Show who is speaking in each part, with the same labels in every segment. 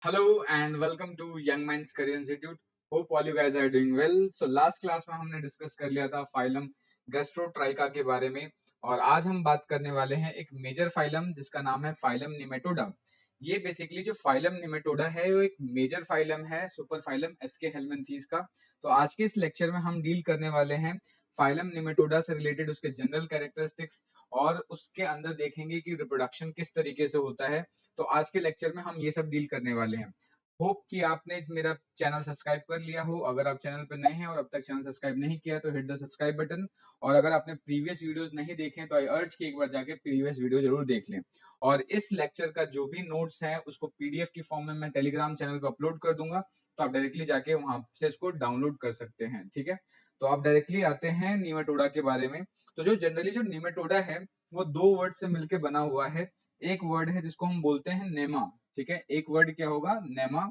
Speaker 1: Hello and welcome to Young Minds Career Institute. Hope all you guys are doing well. So last class में हमने discuss कर लिया था phylum गैस्ट्रोट्राइका के बारे में और आज हम बात करने वाले हैं एक मेजर फाइलम जिसका नाम है फाइलम निमेटोडा। ये बेसिकली जो फाइलम निमेटोडा है वो एक मेजर फाइलम है सुपर फाइलम एसके हेलमिंथीज का। तो आज के इस लेक्चर में हम डील करने वाले हैं फाइलम निमेटोडा से रिलेटेड उसके जनरल कैरेक्टरिस्टिक्स और उसके अंदर देखेंगे कि रिप्रोडक्शन किस तरीके से होता है। तो आज के लेक्चर में हम ये सब डील करने वाले हैं। होप कि आपने मेरा चैनल सब्सक्राइब कर लिया हो। अगर आप चैनल पर नए हैं और अब तक चैनल सब्सक्राइब नहीं किया तो हिट द सब्सक्राइब बटन। और अगर आपने प्रीवियस वीडियोस नहीं देखे तो आई अर्ज कि एक बार जाके प्रीवियस वीडियो जरूर देख लें। और इस लेक्चर का जो भी नोट्स है उसको पीडीएफ की फॉर्म में मैं टेलीग्राम चैनल पर अपलोड कर दूंगा, तो आप डायरेक्टली जाके वहां से इसको डाउनलोड कर सकते हैं। ठीक है, तो आप डायरेक्टली आते हैं नीमाटोडा के बारे में। तो जो जनरली जो नीमाटोडा है वो दो वर्ड से मिलकर बना हुआ है। एक वर्ड है जिसको हम बोलते हैं नेमा। ठीक है, एक वर्ड क्या होगा, नेमा।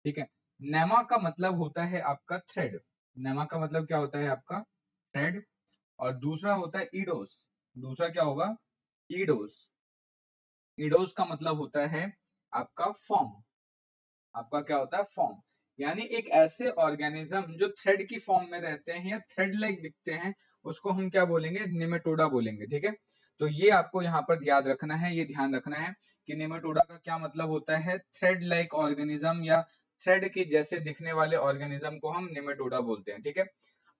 Speaker 1: ठीक है, नेमा का मतलब होता है आपका थ्रेड। नेमा का मतलब क्या होता है आपका थ्रेड। और दूसरा होता है ईडोस। दूसरा क्या होगा, ईडोस। ईडोस का मतलब होता है आपका फॉर्म। आपका क्या होता है, फॉर्म। यानी एक ऐसे ऑर्गेनिज्म जो थ्रेड की फॉर्म में रहते हैं या थ्रेड लाइक दिखते हैं उसको हम क्या बोलेंगे, निमेटोडा बोलेंगे। ठीक है, तो ये आपको यहाँ पर याद रखना है, ये ध्यान रखना है कि निमेटोडा का क्या मतलब होता है। थ्रेड लाइक ऑर्गेनिज्म या थ्रेड के जैसे दिखने वाले ऑर्गेनिज्म को हम निमेटोडा बोलते हैं। ठीक है,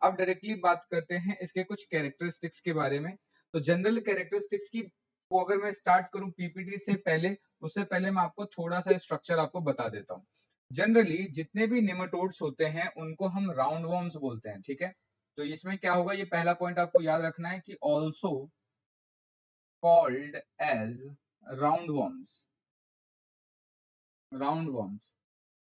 Speaker 1: अब डायरेक्टली बात करते हैं इसके कुछ कैरेक्टरिस्टिक्स के बारे में। तो जनरल कैरेक्टरिस्टिक्स की को अगर मैं स्टार्ट करूं पीपीटी से पहले, उससे पहले मैं आपको थोड़ा सा स्ट्रक्चर आपको बता देता हूँ। जनरली जितने भी निमेटोड्स होते हैं उनको हम राउंड वर्म्स बोलते हैं। ठीक है, तो इसमें क्या होगा, ये पहला पॉइंट आपको याद रखना है कि also called as round worms. Round worms,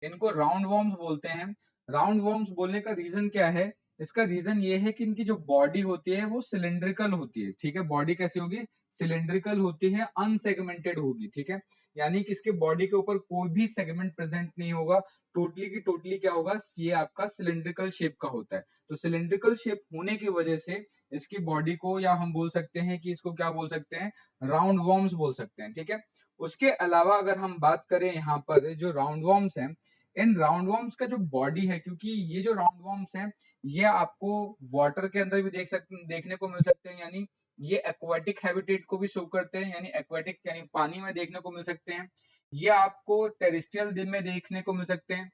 Speaker 1: इनको राउंड वर्म्स बोलते हैं। राउंड वर्म्स बोलने का रीजन क्या है, इसका रीजन ये है कि इनकी जो बॉडी होती है वो सिलेंड्रिकल होती है। ठीक है, बॉडी कैसी होगी, सिलेंड्रिकल होती है, अनसेगमेंटेड होगी। ठीक है, यानी कि इसके बॉडी के ऊपर कोई भी सेगमेंट प्रेजेंट नहीं होगा। टोटली की टोटली क्या होगा, ये आपका सिलेंड्रिकल शेप का होता है। तो सिलेंड्रिकल शेप होने की वजह से इसकी बॉडी को, या हम बोल सकते हैं कि इसको क्या बोल सकते हैं, राउंड वर्म्स बोल सकते हैं। ठीक है, उसके अलावा अगर हम बात करें यहाँ पर जो राउंड वर्म्स हैं, इन राउंड वर्म्स का जो बॉडी है, क्योंकि ये जो राउंड वर्म्स हैं ये आपको वाटर के अंदर भी देखने को मिल सकते हैं। यानी ये एक्वाटिक हैबिटेट को भी शो करते हैं, यानी एक्वाटिक यानी पानी में देखने को मिल सकते हैं। ये आपको टेरेस्ट्रियल दिन में देखने को मिल सकते हैं।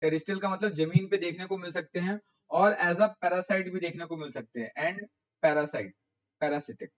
Speaker 1: टेरेस्ट्रियल का मतलब जमीन पे देखने को मिल सकते हैं। और एज अ पैरासाइट भी देखने को मिल सकते हैं। And parasite, parasitic.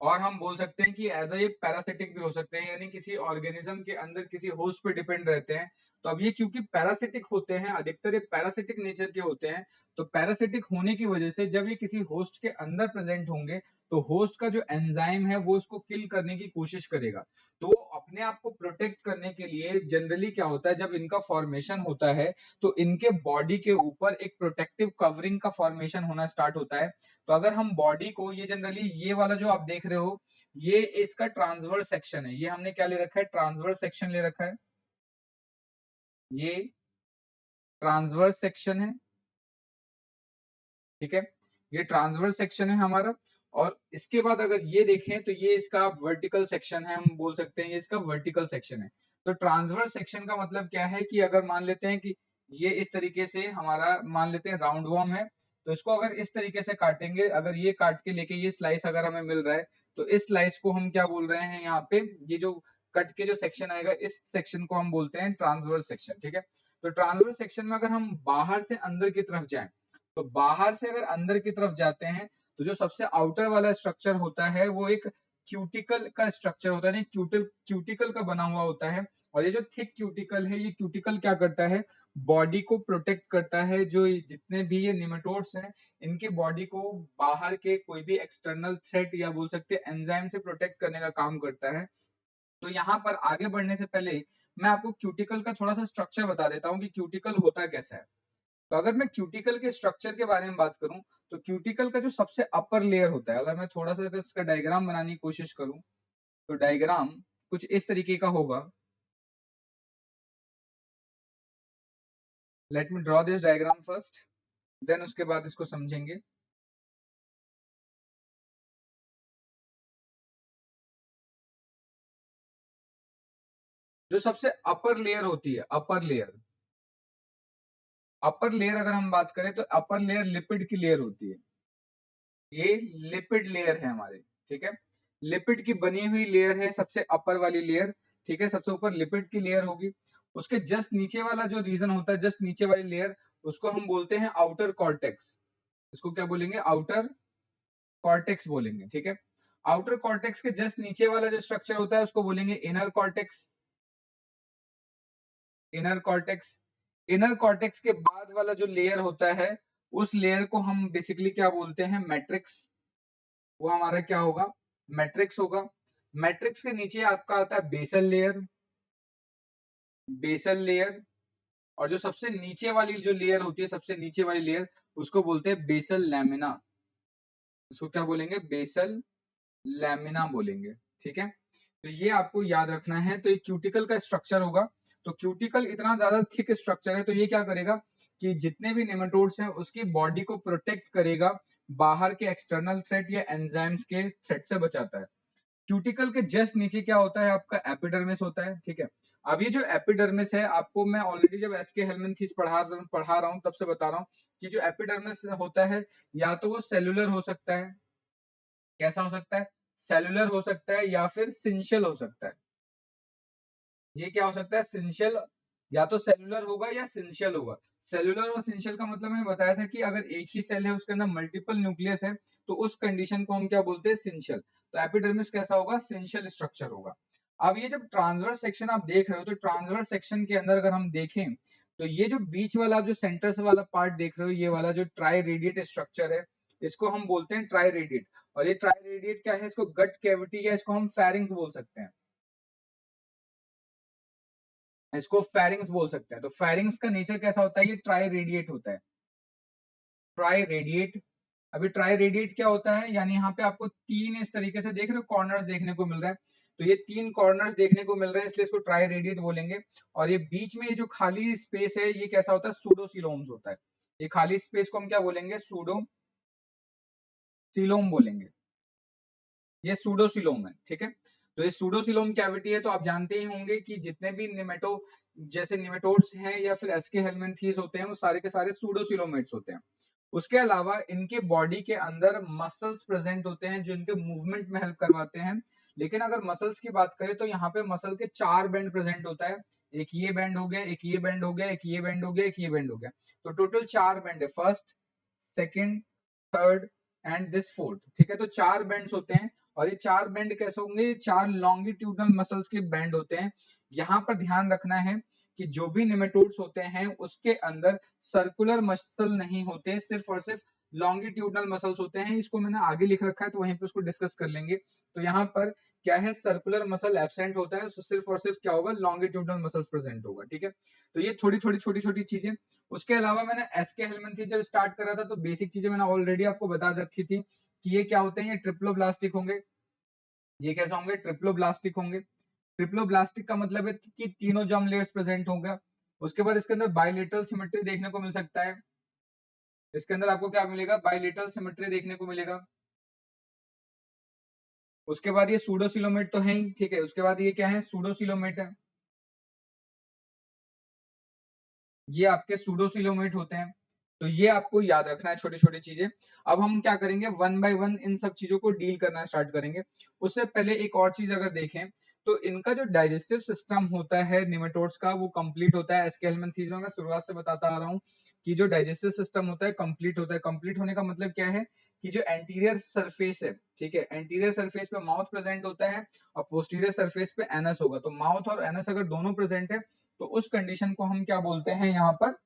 Speaker 1: और हम बोल सकते हैं कि एज अ ये पैरासिटिक भी हो सकते हैं, यानी किसी ऑर्गेनिज्म के अंदर किसी होस्ट पे डिपेंड रहते हैं। तो अब ये क्योंकि पैरासिटिक होते हैं, अधिकतर ये पैरासिटिक नेचर के होते हैं, तो पैरासिटिक होने की वजह से जब ये किसी होस्ट के अंदर प्रेजेंट होंगे तो होस्ट का जो एंजाइम है वो इसको किल करने की कोशिश करेगा। तो अपने आप को प्रोटेक्ट करने के लिए जनरली क्या होता है, जब इनका फॉर्मेशन होता है तो इनके बॉडी के ऊपर एक प्रोटेक्टिव कवरिंग का फॉर्मेशन होना स्टार्ट होता है। तो अगर हम बॉडी को, ये जनरली ये वाला जो आप देख रहे हो ये इसका ट्रांसवर्स सेक्शन है। ये हमने क्या ले रखा है, ट्रांसवर्स सेक्शन ले रखा है। ये ट्रांसवर्स सेक्शन है। ठीक है, ये ट्रांसवर्स सेक्शन है हमारा। और इसके बाद अगर ये देखें तो ये इसका वर्टिकल सेक्शन है, हम बोल सकते हैं ये इसका वर्टिकल सेक्शन है। तो ट्रांसवर्स सेक्शन का मतलब क्या है कि अगर मान लेते हैं कि ये इस तरीके से हमारा मान लेते हैं राउंड वर्म है, तो इसको अगर इस तरीके से काटेंगे, अगर ये काट के लेके ये स्लाइस अगर हमें मिल रहा है तो इस स्लाइस को हम क्या बोल रहे हैं यहाँ पे, ये जो कट के जो सेक्शन आएगा इस सेक्शन को हम बोलते हैं ट्रांसवर्स सेक्शन। ठीक है, तो ट्रांसवर्स सेक्शन में अगर हम बाहर से अंदर की तरफ जाएं, तो बाहर से अगर अंदर की तरफ जाते हैं तो जो सबसे आउटर वाला स्ट्रक्चर होता है वो एक क्यूटिकल का स्ट्रक्चर होता है, क्यूटिकल का बना हुआ होता है। और ये जो थिक क्यूटिकल है, ये क्यूटिकल क्या करता है, बॉडी को प्रोटेक्ट करता है। जो जितने भी ये निमेटोड्स हैं इनके बॉडी को बाहर के कोई भी एक्सटर्नल थ्रेट या बोल सकते हैं एंजाइम से प्रोटेक्ट करने का काम करता है। तो यहाँ पर आगे बढ़ने से पहले मैं आपको क्यूटिकल का थोड़ा सा स्ट्रक्चर बता देता हूँ कि क्यूटिकल होता कैसा है। तो अगर मैं क्यूटिकल के स्ट्रक्चर के बारे में बात करूं तो क्यूटिकल का जो सबसे अपर लेयर होता है, अगर मैं थोड़ा सा अगर इसका डायग्राम बनाने की कोशिश करूं तो डायग्राम कुछ इस तरीके का होगा। Let me draw this diagram first, then उसके बाद इसको समझेंगे। जो सबसे अपर लेयर होती है, अपर लेयर अगर हम बात करें तो अपर लेयर लिपिड की लेयर होती है। ये लिपिड लेयर है हमारे, ठीक है। लिपिड की बनी हुई लेयर है सबसे अपर वाली लेयर, ठीक है। सबसे ऊपर लिपिड की लेयर होगी। उसके जस्ट नीचे वाला जो रीजन होता है, जस्ट नीचे वाली लेयर, उसको हम बोलते हैं आउटर कॉर्टेक्स। इसको क्या बोलेंगे? आउटर कॉर्टेक्स बोलेंगे, ठीक है। आउटर कॉर्टेक्स के जस्ट नीचे वाला जो स्ट्रक्चर होता है उसको बोलेंगे inner cortex. Inner cortex, inner cortex के बाद वाला जो लेयर होता है, उस लेयर को हम बेसिकली क्या बोलते हैं? मैट्रिक्स। वो हमारा क्या होगा? मैट्रिक्स होगा। मैट्रिक्स के नीचे आपका आता है बेसल लेयर, बेसल लेयर। और जो सबसे नीचे वाली जो लेयर होती है, सबसे नीचे वाली लेयर, उसको बोलते हैं बेसल लैमिना। इसको क्या बोलेंगे? बेसल लैमिना बोलेंगे, ठीक है। तो ये आपको याद रखना है। तो एक क्यूटिकल का स्ट्रक्चर होगा। तो क्यूटिकल इतना ज्यादा थिक स्ट्रक्चर है, तो ये क्या करेगा कि जितने भी नेमेटोड्स हैं उसकी बॉडी को प्रोटेक्ट करेगा, बाहर के एक्सटर्नल थ्रेट या एंजाइम्स के थ्रेट से बचाता है। क्यूटिकल के जस्ट नीचे क्या होता है? आपका एपिडर्मिस होता है, ठीक है। अब ये जो एपिडर्मिस है, आपको मैं ऑलरेडी जब एसके हेलमेंथिस पढ़ा रहा हूँ तब से बता रहा हूँ कि जो एपिडर्मिस होता है, या तो वो सेलुलर हो सकता है। कैसा हो सकता है? सेलुलर हो सकता है या फिर सिंशियल हो सकता है। ये क्या हो सकता है? सिंशियल, या तो सेलुलर होगा या सिंशियल होगा। सेलुलर और सिंशियल का मतलब मैंने बताया था कि अगर एक ही सेल है उसके अंदर मल्टीपल न्यूक्लियस है, तो उस कंडीशन को हम क्या बोलते हैं? सिंशियल। तो एपिडर्मिस कैसा होगा? सिंशियल स्ट्रक्चर होगा। अब ये जब ट्रांसवर्स सेक्शन आप देख रहे हो, तो ट्रांसवर्स सेक्शन के अंदर अगर हम देखें, तो ये जो बीच वाला, जो सेंटर से वाला पार्ट देख रहे हो, ये वाला जो ट्राई रेडिएट स्ट्रक्चर है, इसको हम बोलते हैं ट्राई रेडिएट। और ये ट्राई रेडिएट क्या है? इसको गट कैविटी या इसको हम फेरिंग्स बोल सकते हैं। इसको फेरिंग्स बोल सकते हैं। तो फेरिंग्स का नेचर कैसा होता है? ये ट्राई रेडिएट होता है, ट्राई रेडिएट। अभी ट्राई रेडिएट क्या होता है? यानी यहाँ पे आपको तीन इस तरीके से देख रहे हो कॉर्नर्स देखने को मिल रहा है। तो ये तीन कॉर्नर्स देखने को मिल रहे हैं, इसलिए इसको ट्राई रेडिएट बोलेंगे। और ये बीच में ये जो खाली स्पेस है, ये कैसा होता है? सूडोसिलोम्स होता है। ये खाली स्पेस को हम क्या बोलेंगे? सूडोसिलोम बोलेंगे। ये सूडोसिलोम है, ठीक है। तो ये सूडोसिलोम कैविटी है। तो आप जानते ही होंगे कि जितने भी निमेटो जैसे निमेटोड्स हैं या फिर एस्के हेलमिंथीज होते हैं, वो सारे के सारे सूडोसिलोमेट्स होते हैं। उसके अलावा इनके बॉडी के अंदर मसल्स प्रेजेंट होते हैं जो इनके मूवमेंट में हेल्प करवाते हैं। लेकिन अगर मसल्स की बात करें तो यहाँ पे मसल के चार बैंड प्रेजेंट होता है। एक ये बैंड हो गया, एक ये बैंड हो गया, एक ये बैंड हो गया, एक ये बैंड हो गया। तो टोटल चार बैंड है, first, second, third and this fourth, ठीक है। तो चार बैंड्स होते हैं। और ये चार बैंड कैसे होंगे? चार लॉन्गिट्यूडनल मसल्स के बैंड होते हैं। यहाँ पर ध्यान रखना है कि जो भी निमेटोड्स होते हैं उसके अंदर सर्कुलर मसल नहीं होते, सिर्फ और सिर्फ लॉन्गिट्यूडनल मसल्स होते हैं। इसको मैंने आगे लिख रखा है, तो वहीं पे उसको डिस्कस कर लेंगे। तो यहाँ पर क्या है? सर्कुलर मसल एब्सेंट होता है, सिर्फ और सिर्फ क्या होगा? लॉन्गिट्यूडनल मसल्स प्रेजेंट होगा, ठीक है। तो ये थोड़ी थोड़ी छोटी छोटी चीजें। उसके अलावा मैंने एसके हेलमेंथी जब स्टार्ट करा था, तो बेसिक चीजें मैंने ऑलरेडी आपको बता रखी थी कि ये क्या होते हैं? ये ट्रिप्लोब्लास्टिक होंगे। ये कैसे होंगे? ट्रिप्लोब्लास्टिक होंगे। ट्रिप्लोब्लास्टिक का मतलब है कि तीनों जर्म लेयर्स प्रेजेंट होगा। उसके बाद इसके अंदर बाइलेटरल सिमेट्री देखने को मिल सकता है। इसके अंदर आपको क्या मिलेगा? बाइलेटरल सिमेट्री देखने को मिलेगा। उसके बाद ये सूडोसिलोमेट तो है ही, ठीक है। उसके बाद ये क्या है? सूडोसिलोमेट है। ये आपके सूडोसिलोमेट होते हैं। तो ये आपको याद रखना है, छोटी छोटी चीजें। अब हम क्या करेंगे? वन बाय वन इन सब चीजों को डील करना स्टार्ट करेंगे। उससे पहले एक और चीज अगर देखें, तो इनका जो डाइजेस्टिव सिस्टम होता है निमेटोड्स का, वो कंप्लीट होता है एस्के हेलमिंथीज में। मैं शुरुआत से बताता आ रहा हूँ कि जो डाइजेस्टिव सिस्टम होता है कंप्लीट होता है। कंप्लीट होने का मतलब क्या है? कि जो एंटीरियर सरफेस है, ठीक है, एंटीरियर सरफेस पे माउथ प्रेजेंट होता है और पोस्टीरियर सरफेस पे एनस होगा। तो माउथ और एनस अगर दोनों प्रेजेंट है, तो उस कंडीशन को हम क्या बोलते हैं यहाँ पर?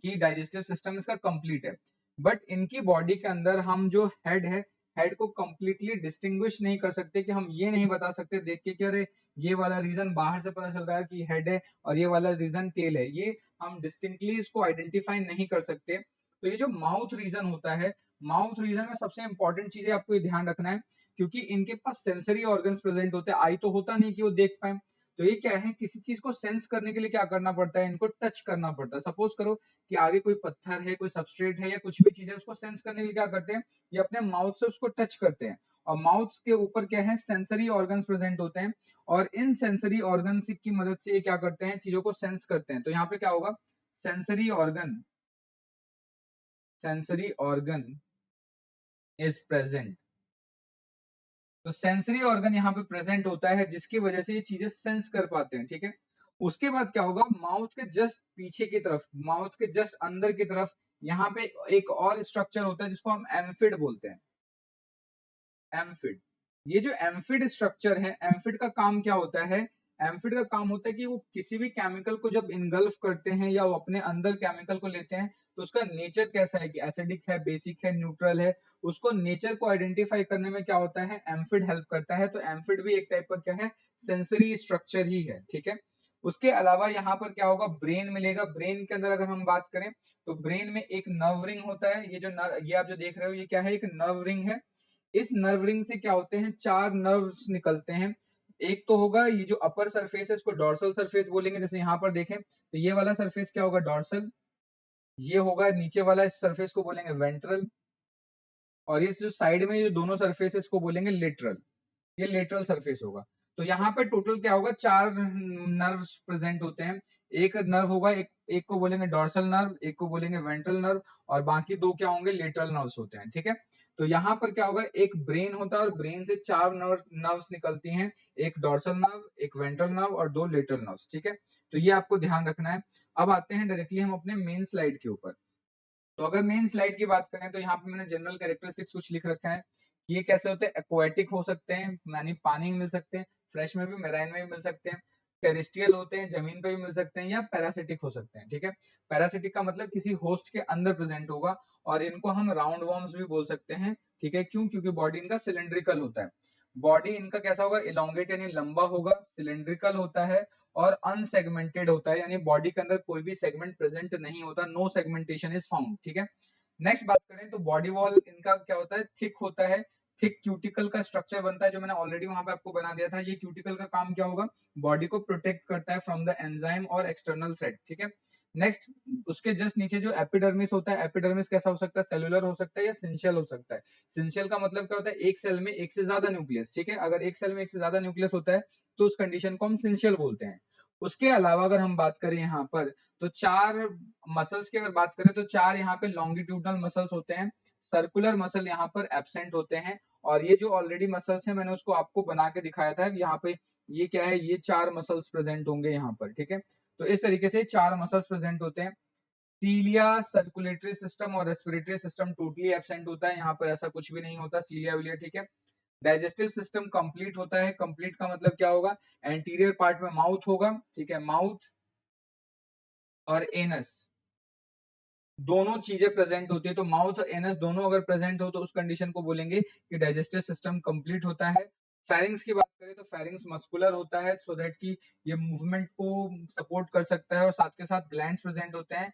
Speaker 1: कि डाइजेस्टिव सिस्टम इसका कंप्लीट है। बट इनकी बॉडी के अंदर हम जो हेड है, हेड को कंप्लीटली डिस्टिंग्विश नहीं कर सकते, कि हम ये नहीं बता सकते देख के कि अरे ये वाला रीजन बाहर से पता चल रहा है कि हेड है और ये वाला रीजन टेल है। ये हम डिस्टिंक्टली इसको आइडेंटिफाई नहीं कर सकते। तो ये जो माउथ रीजन होता है, माउथ रीजन में सबसे इंपॉर्टेंट चीज है, आपको ये ध्यान रखना है, क्योंकि इनके पास सेंसरी ऑर्गन्स प्रेजेंट होते हैं। आई तो होता नहीं कि वो देख पाए। तो ये क्या है? किसी चीज को सेंस करने के लिए क्या करना पड़ता है? इनको टच करना पड़ता है। सपोज करो कि आगे कोई पत्थर है, कोई सबस्ट्रेट है या कुछ भी चीज है, उसको सेंस करने के लिए क्या करते हैं? ये अपने माउथ से उसको टच करते हैं। और माउथ के ऊपर क्या है, सेंसरी ऑर्गन्स प्रेजेंट होते हैं, और इन सेंसरी ऑर्गन्स की मदद से ये क्या करते हैं, चीजों को सेंस करते हैं। तो यहाँ पे क्या होगा, सेंसरी ऑर्गन इज प्रेजेंट। तो सेंसरी ऑर्गन यहाँ पे प्रेजेंट होता है, जिसकी वजह से ये चीजें सेंस कर पाते हैं, ठीक है। उसके बाद क्या होगा, माउथ के जस्ट पीछे की तरफ, माउथ के जस्ट अंदर की तरफ यहाँ पे एक और स्ट्रक्चर होता है जिसको हम एम्फिड बोलते हैं। एम्फिड, ये जो एम्फिड स्ट्रक्चर है, एम्फिड का काम क्या होता है, एम्फिड का काम होता है कि वो किसी भी केमिकल को जब इनगल्फ करते हैं या वो अपने अंदर केमिकल को लेते हैं, तो उसका नेचर कैसा है, कि एसिडिक है, बेसिक है, न्यूट्रल है, उसको नेचर को आइडेंटिफाई करने में क्या होता है, एम्फिड हेल्प करता है। तो एम्फिड भी एक टाइप का क्या है, सेंसरी स्ट्रक्चर ही है, ठीक है। उसके अलावा यहाँ पर क्या होगा, ब्रेन मिलेगा। ब्रेन के अंदर अगर हम बात करें तो ब्रेन में एक नर्व रिंग होता है। ये आप जो देख रहे हो ये क्या है, एक नर्व रिंग है। इस नर्व रिंग से क्या होते हैं, 4 नर्व्स निकलते हैं। एक तो होगा ये जो अपर सरफेस है, इसको डॉर्सल सरफेस बोलेंगे। जैसे यहाँ पर देखें तो ये वाला सरफेस क्या होगा, डॉर्सल। ये होगा नीचे वाला सरफेस को बोलेंगे वेंट्रल, और इस जो साइड में जो दोनों सरफेसेस को बोलेंगे लेटरल। ये लेटरल सरफेस होगा। तो यहाँ पे टोटल क्या होगा, 4 नर्व्स प्रेजेंट होते हैं। एक नर्व होगा, एक को बोलेंगे डॉर्सल नर्व, एक को बोलेंगे वेंट्रल नर्व, और बाकी 2 क्या होंगे, लेटरल नर्व्स होते हैं, ठीक है। तो यहाँ पर क्या होगा, एक ब्रेन होता है और ब्रेन से 4 नर्व्स निकलती हैं, एक डॉर्सल नर्व, एक वेंट्रल नर्व और 2 लेटरल नर्व्स, ठीक है। तो ये आपको ध्यान रखना है। अब आते हैं डायरेक्टली हम अपने मेन स्लाइड के ऊपर। तो अगर मेन स्लाइड की बात करें तो यहाँ पे मैंने जनरल कैरेक्टरिस्टिक्स कुछ लिख रखा है। ये कैसे होते हैं, एक्वाटिक हो सकते हैं, यानी पानी में मिल सकते हैं, फ्रेश में भी, मेराइन में भी मिल सकते हैं, टेरिस्ट्रियल होते हैं, जमीन पे भी मिल सकते हैं, या पैरासिटिक हो सकते हैं, ठीक है। पैरासिटिक का मतलब किसी होस्ट के अंदर प्रेजेंट होगा, और इनको हम राउंड वॉर्म्स भी बोल सकते हैं, ठीक है। क्यों, क्योंकि बॉडी इनका सिलेंड्रिकल होता है। बॉडी इनका कैसा होगा, इलोंगेट यानी लंबा होगा, सिलेंड्रिकल होता है, और अनसेगमेंटेड होता है, यानी बॉडी के अंदर कोई भी सेगमेंट प्रेजेंट नहीं होता, नो सेगमेंटेशन इज फाउंड, ठीक है। नेक्स्ट बात करें तो बॉडी वॉल इनका क्या होता है, थिक होता है। थिक क्यूटिकल का स्ट्रक्चर बनता है, जो मैंने ऑलरेडी वहां पे आपको बना दिया था। ये क्यूटिकल का काम क्या होगा, बॉडी को प्रोटेक्ट करता है फ्रॉम द एंजाइम और एक्सटर्नल थ्रेट, ठीक है। नेक्स्ट, उसके जस्ट नीचे जो एपिडर्मिस होता है, एपिडर्मिस कैसा हो सकता है, सेलुलर हो सकता है या सिंशियल हो सकता है। सिंशियल का मतलब क्या होता है, एक सेल में एक से ज्यादा न्यूक्लियस, ठीक है। अगर एक सेल में एक से ज्यादा न्यूक्लियस होता है तो उस कंडीशन को हम सिंशियल बोलते हैं। उसके अलावा अगर हम बात करें यहाँ पर, तो 4 मसल्स की अगर बात करें तो 4 यहाँ पे लॉन्गिट्यूडनल मसल्स होते हैं। सर्कुलर मसल यहाँ पर एब्सेंट होते हैं। और ये जो ऑलरेडी मसल्स है, मैंने उसको आपको बना के दिखाया था यहाँ पे। ये क्या है, ये 4 मसल्स प्रेजेंट होंगे यहाँ पर, ठीक है। तो इस तरीके से 4 मसल्स प्रेजेंट होते हैं। सीलिया, सर्कुलेटरी सिस्टम और रेस्पिरेटरी सिस्टम टोटली एब्सेंट होता है, यहाँ पर ऐसा कुछ भी नहीं होता, सीलिया विलिया, ठीक है। डाइजेस्टिव सिस्टम कंप्लीट होता है। कंप्लीट का मतलब क्या होगा, एंटीरियर पार्ट में माउथ होगा, ठीक है। माउथ और एनस दोनों चीजें प्रेजेंट होती है। तो माउथ और एनस दोनों अगर प्रेजेंट हो तो उस कंडीशन को बोलेंगे कि डाइजेस्टिव सिस्टम कंप्लीट होता है। फेरिंग्स की बात करें तो फेरिंग्स मस्कुलर होता है, सो दैट कि ये मूवमेंट को सपोर्ट कर सकता है, और साथ के साथ ग्लैंड्स प्रेजेंट होते हैं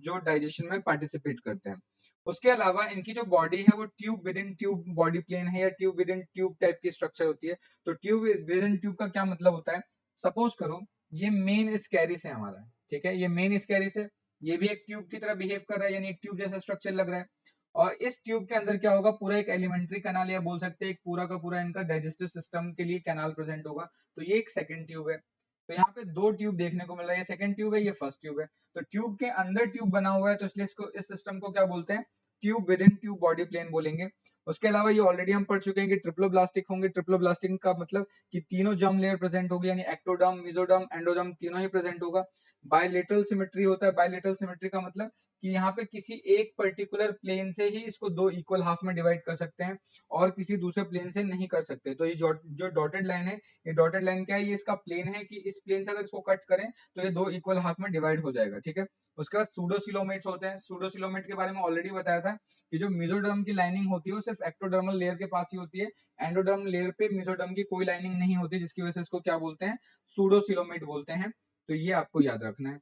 Speaker 1: जो डाइजेशन में पार्टिसिपेट करते हैं। उसके अलावा इनकी जो बॉडी है वो tube within tube body plane है, या tube within tube type की स्ट्रक्चर होती है। तो ट्यूब विद इन ट्यूब का क्या मतलब होता है, सपोज करो ये मेन स्कैरिस है हमारा, ठीक है। ये मेन स्कैरिस है, ये भी एक ट्यूब की तरह बिहेव कर रहा है, यानी एक ट्यूब जैसा स्ट्रक्चर लग रहा है। और इस ट्यूब के अंदर क्या होगा, पूरा एक एलिमेंट्री कैनाल, या बोल सकते हैं एक पूरा का पूरा इनका डाइजेस्टिव सिस्टम के लिए कैनाल प्रेजेंट होगा। तो ये एक सेकंड ट्यूब है। तो यहाँ पे 2 ट्यूब देखने को मिल रहा है, ये सेकंड ट्यूब है, ये फर्स्ट ट्यूब है। तो ट्यूब के अंदर ट्यूब बना हुआ है, तो इसलिए इसको, इस सिस्टम को क्या बोलते हैं, tube within tube body plane बोलेंगे। उसके अलावा ये ऑलरेडी हम पढ़ चुके हैं कि ट्रिप्लोब्लास्टिक होंगे। ट्रिप्लोब्लास्टिक का मतलब कि तीनों जर्म लेयर प्रेजेंट होगी, यानी एक्टोडर्म, मेसोडर्म, एंडोडर्म तीनों ही प्रेजेंट होगा। बायलेटरल सिमेट्री होता है। बायलेटरल सिमेट्री का मतलब कि यहाँ पे किसी एक पर्टिकुलर प्लेन से ही इसको 2 इक्वल हाफ में डिवाइड कर सकते हैं, और किसी दूसरे प्लेन से नहीं कर सकते। तो ये जो डॉटेड लाइन है, ये डॉटेड लाइन क्या है, ये इसका प्लेन है कि इस प्लेन से अगर इसको कट करें तो ये 2 इक्वल हाफ में डिवाइड हो जाएगा, ठीक है। उसके बाद सूडोसिलोमेट्स होते हैं। सूडोसिलोमेट के बारे में ऑलरेडी बताया था कि जो मेसोडर्म की लाइनिंग होती है वो सिर्फ एक्टोडर्मल लेयर के पास ही होती है। एंडोडर्म लेयर पे मेसोडर्म की कोई लाइनिंग नहीं होती, जिसकी वजह से इसको क्या बोलते हैं, सूडोसिलोमेट बोलते हैं। तो ये आपको याद रखना है।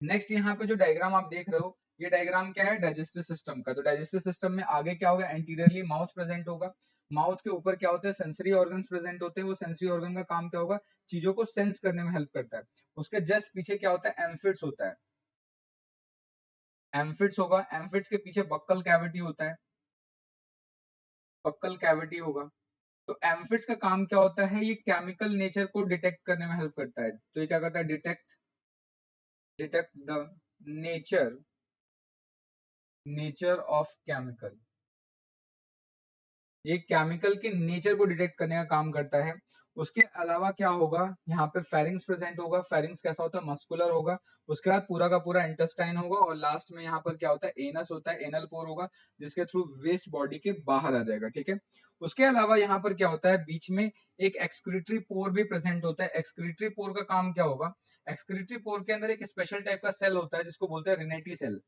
Speaker 1: नेक्स्ट यहाँ पे जो डायग्राम आप देख रहे हो, ये डायग्राम क्या है, डाइजेस्टिव सिस्टम का। तो डाइजेस्टिव सिस्टम में आगे क्या होगा, एंटीरियरली माउथ प्रेजेंट होगा। माउथ के ऊपर क्या होता है, सेंसरी ऑर्गन्स प्रेजेंट होते हैं। वो सेंसरी ऑर्गन का काम क्या होगा, चीजों को सेंस करने में हेल्प करता है। उसके जस्ट पीछे क्या होता है, एम्फिट्स होता है। एम्फिट्स होगा, एम्फिट्स के पीछे बक्कल कैविटी होता है। बक्कल कैविटी होगा। तो एम्फिट्स का काम क्या होता है, ये केमिकल नेचर को डिटेक्ट करने में हेल्प करता है। तो ये क्या करता है, detect the nature nature of chemical. ये केमिकल के नेचर को डिटेक्ट करने का काम करता है। उसके अलावा क्या होगा, यहाँ पे फेरिंग्स प्रेजेंट होगा। फेरिंग्स कैसा होता है, मस्कुलर होगा। उसके बाद पूरा का पूरा इंटेस्टाइन होगा और लास्ट में यहाँ पर क्या होता है, एनस होता है, एनल पोर होगा, जिसके थ्रू वेस्ट बॉडी के बाहर आ जाएगा। ठीक है, उसके अलावा यहाँ पर क्या होता है, बीच में एक एक्सक्रीटरी पोर भी प्रेजेंट होता है। एक्सक्रीटरी पोर का काम क्या होगा, एक्सक्रीटरी पोर के अंदर एक स्पेशल टाइप का सेल होता है जिसको बोलते हैं रिनेटी सेल।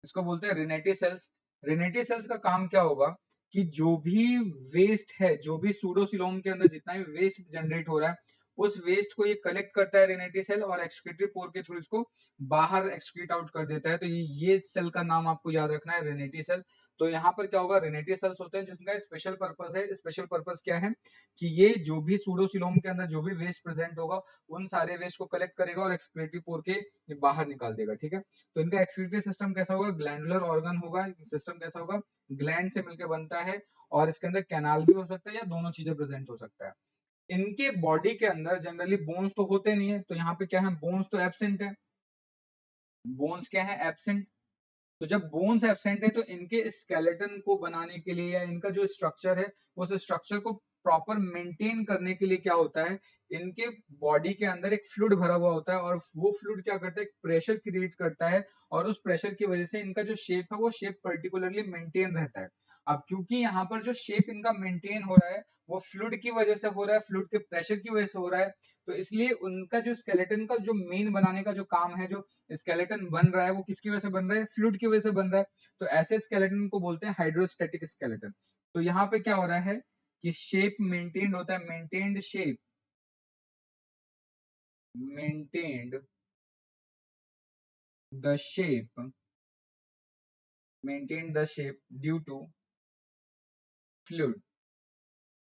Speaker 1: इसको बोलते हैं रिनेटी सेल्स। रिनेटी सेल्स का काम क्या होगा कि जो भी वेस्ट है, जो भी सूडोसिलोम के अंदर जितना भी वेस्ट जनरेट हो रहा है, उस वेस्ट को ये कलेक्ट करता है रिनेटी सेल और एक्सक्रीटरी पोर के थ्रू इसको बाहर एक्सक्रीट आउट कर देता है। तो ये सेल का नाम आपको याद रखना है, रिनेटी सेल। तो यहाँ पर क्या होगा, रिनेटी सेल्स होते हैं जिसका स्पेशल पर्पस है। स्पेशल पर्पस क्या है कि ये जो भी सूडोसिलोम के अंदर जो भी वेस्ट प्रेजेंट होगा, उन सारे वेस्ट को कलेक्ट करेगा और एक्सक्रीटरी पोर के बाहर निकाल देगा। ठीक है, तो इनका एक्सक्रीटरी सिस्टम कैसा होगा, ग्लैंडुलर ऑर्गन होगा। सिस्टम कैसा होगा, ग्लैंड से मिलकर बनता है और इसके अंदर कैनाल भी हो सकता है या दोनों चीजें प्रेजेंट हो सकता है। इनके बॉडी के अंदर जनरली बोन्स तो होते नहीं है, तो यहाँ पे क्या है, बोन्स तो एब्सेंट है। बोन्स क्या है, एब्सेंट। तो जब बोन्स एब्सेंट है तो इनके स्केलेटन को बनाने के लिए या इनका जो स्ट्रक्चर है, उस स्ट्रक्चर को प्रॉपर मेंटेन करने के लिए क्या होता है, इनके बॉडी के अंदर एक फ्लूइड भरा हुआ होता है और वो फ्लूइड क्या करता है, प्रेशर क्रिएट करता है और उस प्रेशर की वजह से इनका जो शेप है वो शेप पर्टिकुलरली मेंटेन रहता है। अब क्योंकि यहाँ पर जो शेप इनका मेंटेन हो रहा है वो फ्लूइड की वजह से हो रहा है, फ्लूइड के प्रेशर की वजह से हो रहा है, तो इसलिए उनका जो स्केलेटन का जो मेन बनाने का जो काम है, जो स्केलेटन बन रहा है, वो किसकी वजह से बन रहा है, फ्लूइड की वजह से बन रहा है। तो ऐसे स्केलेटन को बोलते हैं हाइड्रोस्टैटिक स्केलेटन। तो यहाँ पे क्या हो रहा है कि शेप मेंटेन्ड होता है, maintained shape, maintained the shape, maintained the shape due to fluid.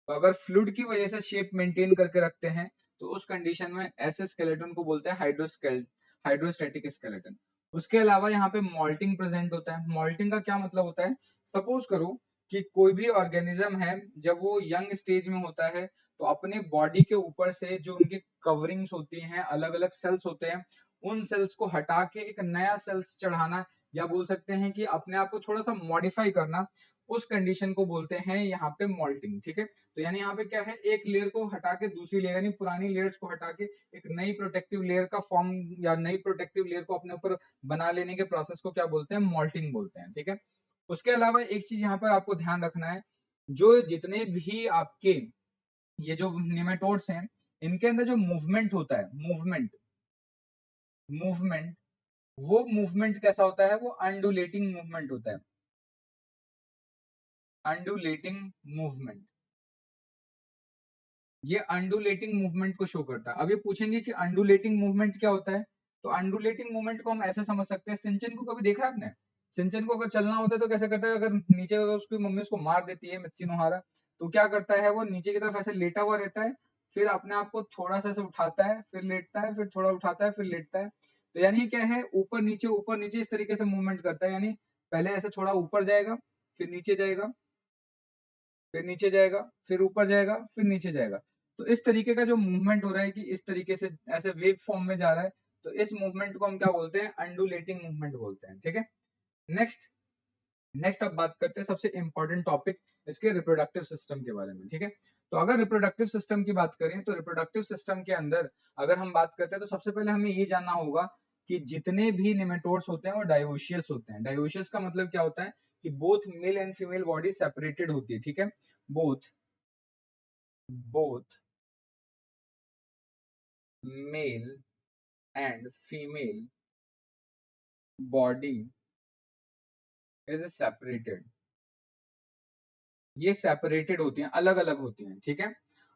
Speaker 1: तो अगर फ्लूइड की वजह से शेप मेंटेन करके रखते हैं तो उस कंडीशन में ऐसे स्केलेटन को बोलते हैं हाइड्रोस्टैटिक स्केलेटन। उसके अलावा यहाँ पे मॉल्टिंग प्रेजेंट होता है। मॉल्टिंग का क्या मतलब होता है, सपोज करो कि कोई भी ऑर्गेनिज्म है, जब वो यंग स्टेज में होता है तो अपने बॉडी के ऊपर से जो उनकी कवरिंग्स होती हैं, अलग अलग सेल्स होते हैं, उन सेल्स को हटा के एक नया सेल्स चढ़ाना, या बोल सकते हैं कि अपने आप को थोड़ा सा मॉडिफाई करना, उस कंडीशन को बोलते हैं यहाँ पे मॉल्टिंग। ठीक है, तो यानी यहाँ पे क्या है, एक लेयर को हटा के दूसरी लेयर, यानी पुरानी लेयर्स को हटा के एक नई प्रोटेक्टिव लेयर का फॉर्म या नई प्रोटेक्टिव लेयर को अपने ऊपर बना लेने के प्रोसेस को क्या बोलते हैं, मॉल्टिंग बोलते हैं। ठीक है, उसके अलावा एक चीज यहाँ पर आपको ध्यान रखना है, जो जितने भी आपके ये जो निमेटोड्स हैं, इनके अंदर जो मूवमेंट होता है, मूवमेंट मूवमेंट वो मूवमेंट कैसा होता है, वो अंडुलेटिंग मूवमेंट होता है, अंडुलेटिंग मूवमेंट। ये अंडुलेटिंग मूवमेंट को शो करता है। अब ये पूछेंगे कि अंडुलेटिंग मूवमेंट क्या होता है, तो अंडुलेटिंग मूवमेंट को हम ऐसे समझ सकते हैं, सिंचन को कभी देखा है आपने, सिंचन को अगर चलना होता है तो कैसे करता है, अगर नीचे अगर उसकी मम्मी उसको मार देती है मिर्ची नोहारा, तो क्या करता है, वो नीचे की तरफ ऐसे लेटा हुआ रहता है, फिर अपने आप को थोड़ा सा ऐसे उठाता है, फिर लेटता है, फिर थोड़ा उठाता है, फिर लेटता है। तो यानी क्या है, ऊपर नीचे इस तरीके से मूवमेंट करता है, यानी पहले ऐसे थोड़ा ऊपर जाएगा, फिर नीचे जाएगा, फिर नीचे जाएगा, फिर ऊपर जाएगा, फिर नीचे जाएगा। तो इस तरीके का जो मूवमेंट हो रहा है कि इस तरीके से ऐसे वेव फॉर्म में जा रहा है, तो इस मूवमेंट को हम क्या बोलते हैं, अंडुलेटिंग मूवमेंट बोलते हैं। ठीक है, नेक्स्ट नेक्स्ट अब बात करते हैं सबसे इंपॉर्टेंट टॉपिक इसके रिप्रोडक्टिव सिस्टम के बारे में। ठीक है, तो अगर रिप्रोडक्टिव सिस्टम की बात करें तो रिप्रोडक्टिव सिस्टम के अंदर अगर हम बात करते हैं तो सबसे पहले हमें ये जानना होगा कि जितने भी निमेटोड्स होते हैं वो डायोशियस होते हैं। डायोशियस का मतलब क्या होता है कि both male and female body separated होती है। ठीक है, both both male and female body is separated। ये सेपरेटेड होती हैं, अलग अलग होती हैं। ठीक है,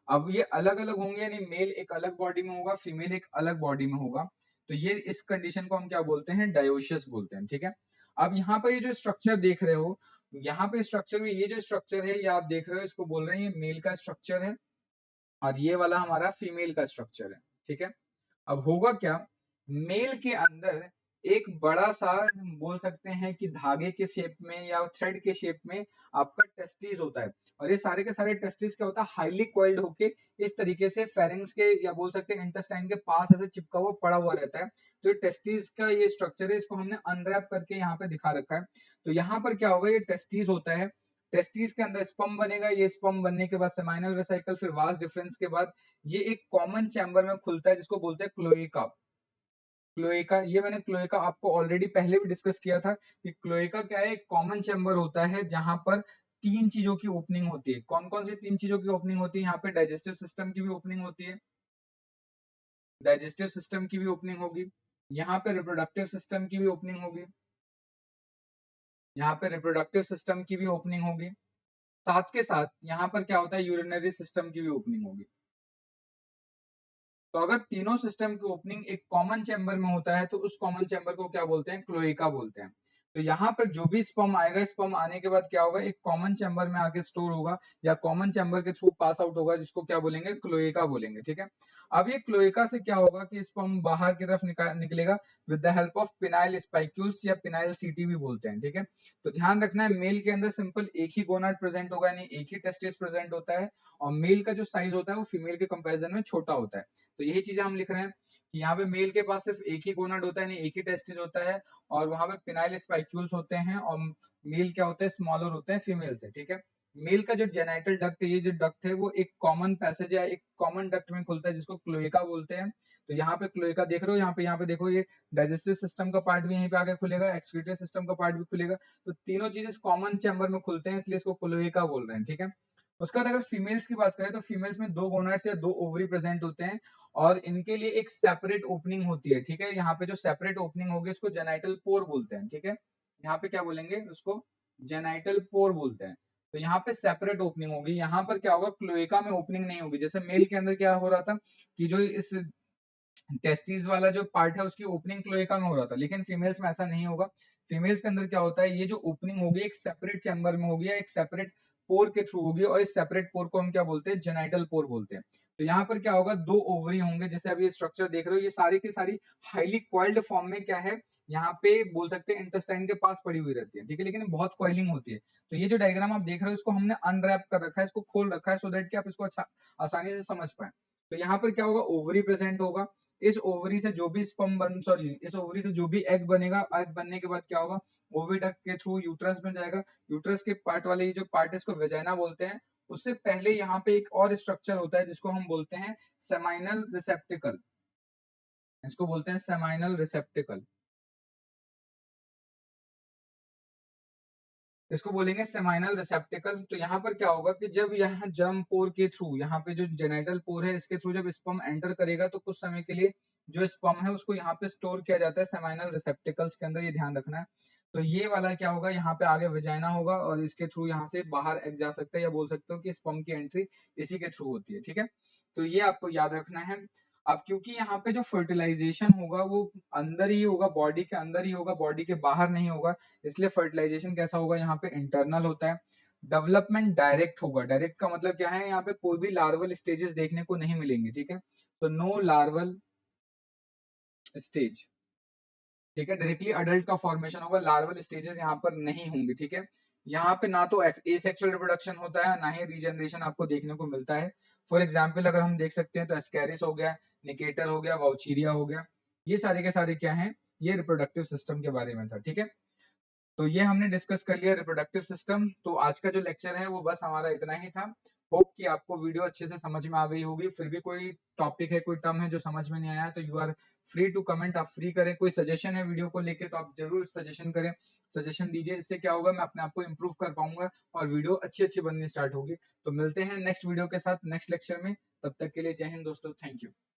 Speaker 1: अब ये अलग अलग होंगे यानी मेल एक अलग बॉडी में होगा, फीमेल एक अलग बॉडी में होगा, तो ये इस कंडीशन को हम क्या बोलते हैं, डायोशियस बोलते हैं। ठीक है, अब यहाँ पर ये जो स्ट्रक्चर देख रहे हो, यहाँ पे स्ट्रक्चर में ये जो स्ट्रक्चर है ये आप देख रहे हो, इसको बोल रहे हैं ये मेल का स्ट्रक्चर है और ये वाला हमारा फीमेल का स्ट्रक्चर है। ठीक है, अब होगा क्या, मेल के अंदर एक बड़ा सा बोल सकते हैं कि धागे के शेप में या थ्रेड के शेप में आपका टेस्टिस होता है। और ये सारे के सारे टेस्टिस क्या होता है, हाईली कॉइल्ड होके इस तरीके से फेरिंग्स के या बोल सकते हैं इंटेस्टाइन के पास ऐसे चिपका हुआ पड़ा हुआ रहता है। तो ये टेस्टिस का ये स्ट्रक्चर है, इसको हमने अनरैप करके यहाँ पे दिखा रखा है। तो यहाँ पर क्या होगा, ये टेस्टिस होता है, टेस्टिस के अंदर स्पर्म बनेगा, ये स्पर्म बनने के बाद सेमाइनल वेसिकल, फिर वास डिफरेंस के बाद ये एक कॉमन चैम्बर में खुलता है जिसको बोलते हैं क्लोएका। क्लोएका, ये मैंने क्लोएका आपको ऑलरेडी पहले भी डिस्कस किया था कि क्लोएका क्या है, एक कॉमन चैम्बर होता है जहां पर तीन चीजों की ओपनिंग होती है। कौन कौन सी तीन चीजों की ओपनिंग होती है, यहाँ पे डाइजेस्टिव सिस्टम की भी ओपनिंग होती है, डाइजेस्टिव सिस्टम की भी ओपनिंग होगी, यहाँ पे रिप्रोडक्टिव सिस्टम की भी ओपनिंग होगी, यहाँ पे रिप्रोडक्टिव सिस्टम की भी ओपनिंग होगी, साथ के साथ यहाँ पर क्या होता है, यूरिनरी सिस्टम की भी ओपनिंग होगी। तो अगर तीनों सिस्टम की ओपनिंग एक कॉमन चैम्बर में होता है तो उस कॉमन चैम्बर को क्या बोलते हैं, क्लोएका बोलते हैं। तो यहाँ पर जो भी स्पर्म आएगा, स्पर्म आने के बाद क्या होगा, एक कॉमन चैम्बर में आके स्टोर होगा या कॉमन चैम्बर के थ्रू पास आउट होगा, जिसको क्या बोलेंगे, क्लोएका बोलेंगे। ठीक है, अब ये क्लोएका से क्या होगा कि स्पर्म बाहर की तरफ निकलेगा with the help of phenyl spicules या पिनाइल सीटी भी बोलते हैं। ठीक है, तो ध्यान रखना है, मेल के अंदर सिंपल एक ही गोनाड प्रेजेंट होगा, यानी एक ही टेस्टिस प्रेजेंट होता है, और मेल का जो साइज होता है वो फीमेल के कंपेरिजन में छोटा होता है। तो यही चीजें हम लिख रहे हैं कि यहाँ पे मेल के पास सिर्फ एक ही गोनाड होता है, यानी एक ही टेस्टिस होता है, और वहां पे पिनाइल स्पाइक्यूल्स होते हैं, और मेल क्या होते हैं, स्मॉलर होते हैं फीमेल से। ठीक है, मेल का जो जेनाइटल डक्ट है, ये जो डक्ट है वो एक कॉमन पैसेज या एक कॉमन डक्ट में खुलता है जिसको क्लोएका बोलते हैं। तो यहाँ पे क्लोएका देख रहे हो, यहाँ पे देखो, ये डाइजेस्टिव सिस्टम का पार्ट भी यहीं पे आगे खुलेगा, एक्सक्रीटरी सिस्टम का पार्ट भी खुलेगा। तो तीनों चीजें कॉमन चैम्बर में खुलते हैं, इसलिए इसको क्लोएका बोल रहे हैं। ठीक है, उसके बाद अगर फीमेल्स की बात करें तो फीमेल्स में दो गोनाड्स या दो ओवरी प्रेजेंट होते हैं, और इनके लिए एक सेपरेट ओपनिंग होती है। ठीक है, यहाँ पे जो सेपरेट ओपनिंग होगी उसको जेनाइटल पोर बोलते हैं। ठीक है, यहाँ पे क्या बोलेंगे, उसको जेनाइटल पोर बोलते हैं। तो यहाँ पे सेपरेट ओपनिंग होगी, यहाँ पर क्या होगा, क्लोएका में ओपनिंग नहीं होगी। जैसे मेल के अंदर क्या हो रहा था कि जो इस टेस्टिस वाला जो पार्ट है उसकी ओपनिंग क्लोएका में हो रहा था, लेकिन फीमेल्स में ऐसा नहीं होगा। फीमेल्स के अंदर क्या होता है, ये जो ओपनिंग होगी एक सेपरेट चैम्बर में होगी या एक सेपरेट पोर के थ्रू होगी, और इस सेपरेट पोर को हम क्या बोलते हैं, जेनाइटल पोर बोलते हैं। तो यहाँ पर क्या होगा, दो ओवरी होंगे, जैसे अभी स्ट्रक्चर देख रहे हो, ये सारी की सारी हाईली कॉइल्ड फॉर्म में क्या है, यहाँ पे बोल सकते हैं इंटेस्टाइन के पास पड़ी हुई रहती है। ठीक है, लेकिन बहुत कॉइलिंग होती है। तो ये जो डायग्राम आप देख रहे हो इसको हमने अनरैप कर रखा है, इसको खोल रखा है, सो दैट कि आप इसको अच्छा आसानी से समझ पाए। तो यहाँ पर क्या होगा, ओवरी प्रेजेंट होगा, इस ओवरी से जो भी स्पर्म बन सॉरी इस ओवरी से जो भी एग बनेगा, एग बनने के बाद क्या होगा, ओविडक्ट के थ्रू यूट्रस में जाएगा, यूट्रस के पार्ट वाले ये जो पार्ट है इसको वेजाइना बोलते हैं। उससे पहले यहाँ पे एक और स्ट्रक्चर होता है जिसको हम बोलते हैं सेमाइनल रिसेप्टिकल, इसको बोलते हैं सेमाइनल रिसेप्टिकल, इसको बोलेंगे सेमाइनल रिसेप्टिकल। तो यहाँ पर क्या होगा कि जब यहाँ जर्म पोर के थ्रू, यहाँ पे जो जेनाइटल पोर है इसके थ्रू जब स्पर्म एंटर करेगा तो कुछ समय के लिए जो स्पर्म है उसको यहाँ पे स्टोर किया जाता है सेमाइनल रिसेप्टिकल्स के अंदर, ये ध्यान रखना है। तो ये वाला क्या होगा, यहाँ पे आगे वजाइना होगा और इसके थ्रू यहाँ से बाहर एग जा सकता है, या बोल सकते हो कि स्पर्म की एंट्री इसी के थ्रू होती है। ठीक है, तो ये आपको याद रखना है। अब क्योंकि यहाँ पे जो फर्टिलाइजेशन होगा वो अंदर ही होगा, बॉडी के अंदर ही होगा, बॉडी के बाहर नहीं होगा, इसलिए फर्टिलाइजेशन कैसा होगा, यहाँ पे इंटरनल होता है। डेवलपमेंट डायरेक्ट होगा, डायरेक्ट का मतलब क्या है, यहाँ पे कोई भी लार्वल स्टेजेस देखने को नहीं मिलेंगे। ठीक है, तो नो लार्वल स्टेज। ठीक है, डायरेक्टली अडल्ट का फॉर्मेशन होगा, लार्वल स्टेजेस यहाँ पर नहीं होंगे। ठीक है, यहाँ पे ना तो एसेक्सुअल रिप्रोडक्शन होता है, ना ही रीजनरेशन आपको देखने को मिलता है। फॉर एग्जाम्पल अगर हम देख सकते हैं तो एस्कैरिस हो गया, निकेटर हो गया, वाउचीरिया हो गया, ये सारे के सारे क्या हैं, ये रिप्रोडक्टिव सिस्टम के बारे में था। ठीक है, तो ये हमने डिस्कस कर लिया रिप्रोडक्टिव सिस्टम। तो आज का जो लेक्चर है वो बस हमारा इतना ही था। होप कि आपको वीडियो अच्छे से समझ में आ गई होगी। फिर भी कोई टॉपिक है, कोई टर्म है जो समझ में नहीं आया तो you are free to comment, आप फ्री करें। कोई सजेशन है वीडियो को लेके तो आप जरूर सजेशन करें, सजेशन दीजिए, इससे क्या होगा, मैं अपने आप को इम्प्रूव कर पाऊंगा और वीडियो अच्छी अच्छी बननी स्टार्ट होगी। तो मिलते हैं नेक्स्ट वीडियो के साथ नेक्स्ट लेक्चर में, तब तक के लिए जय हिंद दोस्तों, थैंक यू।